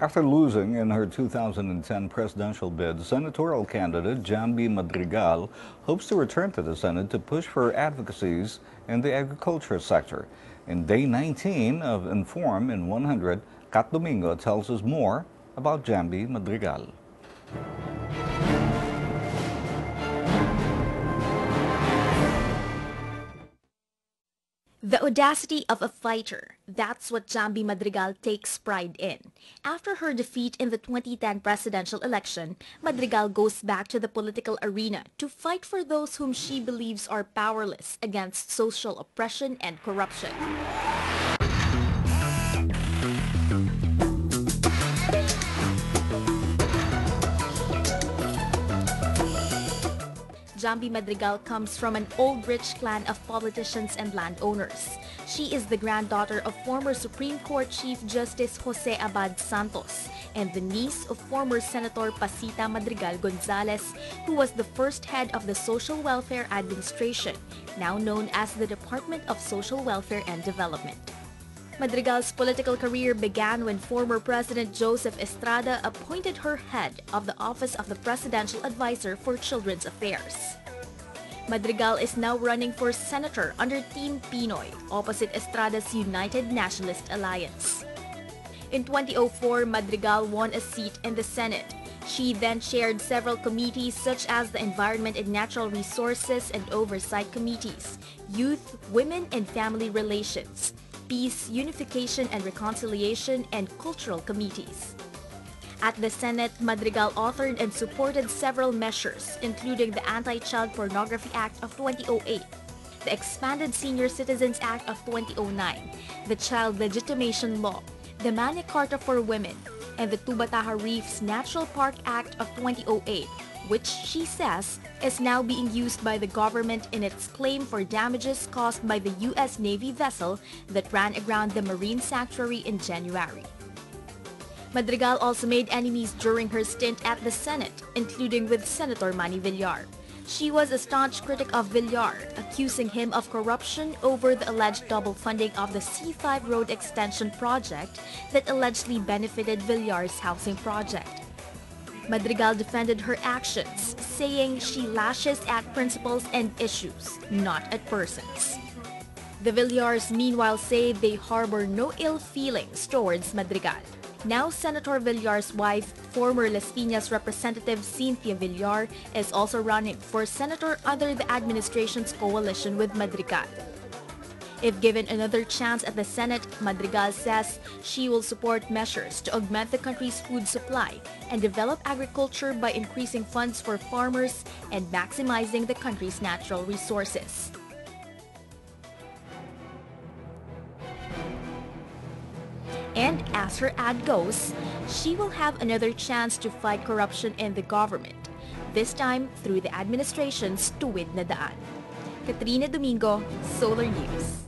After losing in her 2010 presidential bid, senatorial candidate Jamby Madrigal hopes to return to the Senate to push for advocacies in the agriculture sector. In day 19 of Inform in 100, Domingo tells us more about Jamby Madrigal. The audacity of a fighter, that's what Jamby Madrigal takes pride in. After her defeat in the 2010 presidential election, Madrigal goes back to the political arena to fight for those whom she believes are powerless against social oppression and corruption. Jamby Madrigal comes from an old rich clan of politicians and landowners. She is the granddaughter of former Supreme Court Chief Justice Jose Abad Santos and the niece of former Senator Pasita Madrigal Gonzalez, who was the first head of the Social Welfare Administration, now known as the Department of Social Welfare and Development. Madrigal's political career began when former President Joseph Estrada appointed her head of the Office of the Presidential Advisor for Children's Affairs. Madrigal is now running for senator under Team Pinoy, opposite Estrada's United Nationalist Alliance. In 2004, Madrigal won a seat in the Senate. She then chaired several committees such as the Environment and Natural Resources and Oversight Committees, Youth, Women and Family Relations, Peace, Unification and Reconciliation, and Cultural Committees. At the Senate, Madrigal authored and supported several measures, including the Anti-Child Pornography Act of 2008, the Expanded Senior Citizens Act of 2009, the Child Legitimation Law, the Magna Carta for Women, and the Tubataha Reefs Natural Park Act of 2008, which she says is now being used by the government in its claim for damages caused by the U.S. Navy vessel that ran aground the marine sanctuary in January. Madrigal also made enemies during her stint at the Senate, including with Senator Manny Villar. She was a staunch critic of Villar, accusing him of corruption over the alleged double funding of the C5 road extension project that allegedly benefited Villar's housing project. Madrigal defended her actions, saying she lashes at principles and issues, not at persons. The Villars meanwhile say they harbor no ill feelings towards Madrigal. Now Senator Villar's wife, former Las Piñas Representative Cynthia Villar, is also running for senator under the administration's coalition with Madrigal. If given another chance at the Senate, Madrigal says she will support measures to augment the country's food supply and develop agriculture by increasing funds for farmers and maximizing the country's natural resources. And as her ad goes, she will have another chance to fight corruption in the government, this time through the administration's tuwid na daan. Katrina Domingo, Solar News.